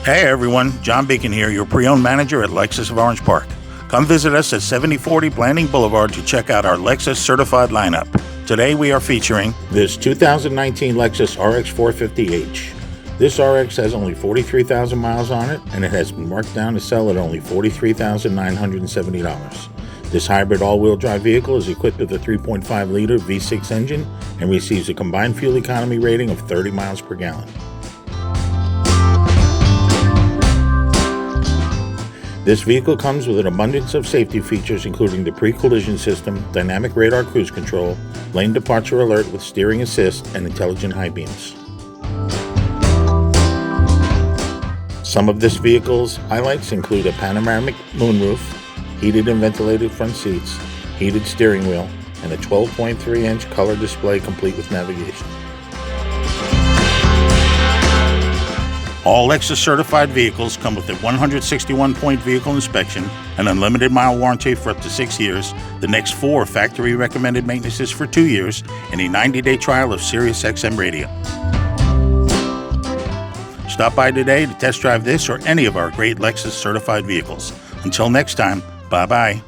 Hey everyone, John Beacon here, your pre-owned manager at Lexus of Orange Park. Come visit us at 7040 Blanding Boulevard to check out our Lexus certified lineup. Today we are featuring this 2019 Lexus RX450h. This RX has only 43,000 miles on it, and it has been marked down to sell at only $43,970. This hybrid all-wheel drive vehicle is equipped with a 3.5-liter V6 engine and receives a combined fuel economy rating of 30 miles per gallon. This vehicle comes with an abundance of safety features, including the pre-collision system, dynamic radar cruise control, lane departure alert with steering assist, and intelligent high beams. Some of this vehicle's highlights include a panoramic moonroof, heated and ventilated front seats, heated steering wheel, and a 12.3-inch color display complete with navigation. All Lexus certified vehicles come with a 161-point vehicle inspection, an unlimited mile warranty for up to 6 years, the next 4 factory recommended maintenances for 2 years, and a 90-day trial of Sirius XM radio. Stop by today to test drive this or any of our great Lexus certified vehicles. Until next time, bye-bye.